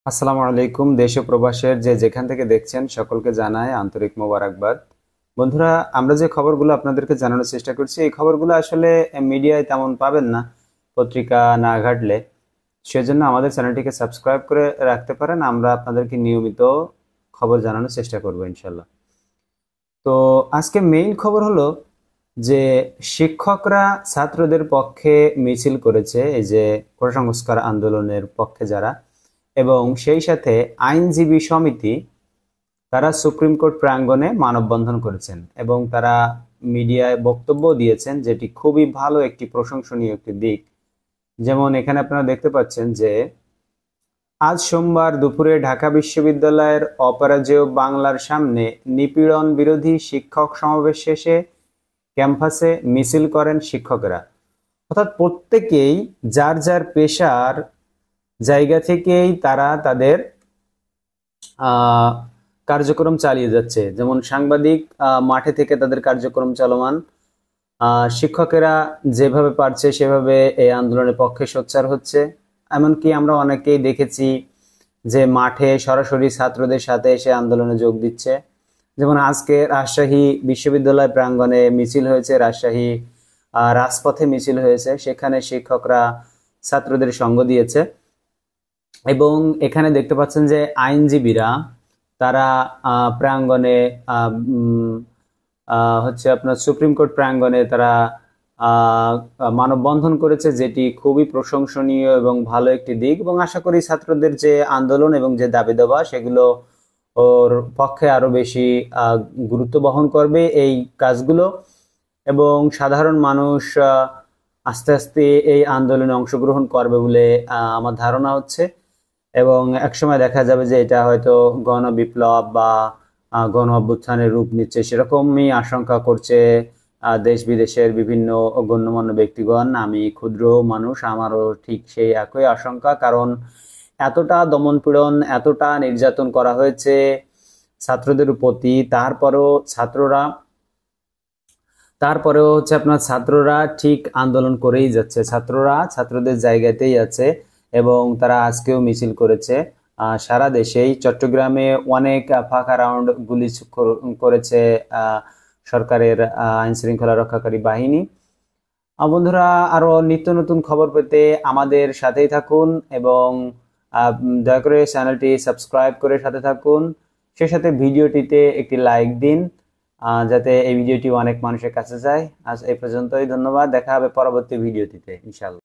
আসসালামু আলাইকুম। দেশ ও প্রবাসের যে যেখান থেকে দেখছেন সকলকে জানাই আন্তরিক মোবারকবাদ। বন্ধুরা, আমরা যে খবরগুলো আপনাদেরকে জানানোর চেষ্টা করছি এই খবরগুলো আসলে মিডিয়ায় তেমন পাবেন না, পত্রিকা না ঘাটলে। সেজন্য আমাদের চ্যানেলটিকে সাবস্ক্রাইব করে রাখতে পারেন। আমরা আপনাদেরকে নিয়মিত খবর জানানোর চেষ্টা করব ইনশাল্লাহ। তো আজকে মেইন খবর হলো যে শিক্ষকরা ছাত্রদের পক্ষে মিছিল করেছে, এই যে কোটা সংস্কার আন্দোলনের পক্ষে যারা, এবং সেই সাথে আইনজীবী সমিতি তারা সুপ্রিম কোর্ট প্রাঙ্গণে মানববন্ধন করেছেন এবং তারা মিডিয়ায় বক্তব্য দিয়েছেন, যেটি খুবই ভালো একটি প্রশংসনীয় একটি দিক। যেমন এখানে আপনারা দেখতে পাচ্ছেন যে আজ সোমবার দুপুরে ঢাকা বিশ্ববিদ্যালয়ের অপরাজেয় বাংলার সামনে নিপীড়ন বিরোধী শিক্ষক সমাবেশ শেষে ক্যাম্পাসে মিছিল করেন শিক্ষকেরা। অর্থাৎ প্রত্যেকেই যার যার পেশার জায়গা থেকেই তারা তাদের আহ, কার্যক্রম চালিয়ে যাচ্ছে। যেমন সাংবাদিক মাঠে থেকে তাদের কার্যক্রম চলমান, শিক্ষকেরা যেভাবে পারছে সেভাবে এই আন্দোলনের পক্ষে সোচ্চার হচ্ছে। এমনকি আমরা অনেকেই দেখেছি যে মাঠে সরাসরি ছাত্রদের সাথে এসে আন্দোলনে যোগ দিচ্ছে। যেমন আজকে রাজশাহী বিশ্ববিদ্যালয় প্রাঙ্গণে মিছিল হয়েছে, রাজশাহী রাজপথে মিছিল হয়েছে, সেখানে শিক্ষকরা ছাত্রদের সঙ্গ দিয়েছে। এবং এখানে দেখতে পাচ্ছেন যে আইনজীবীরা তারা প্রাঙ্গণে হচ্ছে আপনার সুপ্রিম কোর্ট প্রাঙ্গণে তারা মানববন্ধন করেছে, যেটি খুবই প্রশংসনীয় এবং ভালো একটি দিক। এবং আশা করি ছাত্রদের যে আন্দোলন এবং যে দাবি দাবা সেগুলো ওর পক্ষে আরো বেশি গুরুত্ব বহন করবে এই কাজগুলো, এবং সাধারণ মানুষ আস্তে আস্তে এই আন্দোলনে অংশগ্রহণ করবে বলে আমার ধারণা হচ্ছে। এবং একসময় দেখা যাবে যে এটা হয়তো গণ বিপ্লব বা গণ অভ্যুত্থানের রূপ নিচ্ছে, সেরকমই আশঙ্কা করছে দেশ বিদেশের বিভিন্ন গণ্যমান্য ব্যক্তিগণ। আমি ক্ষুদ্র মানুষ, আমারও ঠিক সেই একই আশঙ্কা, কারণ এতটা দমনপীড়ন, এতটা নির্যাতন করা হয়েছে ছাত্রদের প্রতি, তারপরেও হচ্ছে আপনার ছাত্ররা ঠিক আন্দোলন করেই যাচ্ছে, ছাত্ররা ছাত্রদের জায়গাতেই আছে এবং তারা আজকেও মিছিল করেছে। সারা দেশেই চট্টগ্রামে অনেক ফাঁকা রাউন্ড গুলি করেছে সরকারের আইন শৃঙ্খলা রক্ষাকারী বাহিনী। বন্ধুরা, আরো নিত্য নতুন খবর পেতে আমাদের সাথেই থাকুন এবং দয়া করে চ্যানেলটি সাবস্ক্রাইব করে সাথে থাকুন। সেই সাথে ভিডিওটিতে একটি লাইক দিন, যাতে এই ভিডিওটি অনেক মানুষের কাছে যায়। আজ এই পর্যন্তই, ধন্যবাদ। দেখা হবে পরবর্তী ভিডিওটিতে ইনশাআল্লাহ।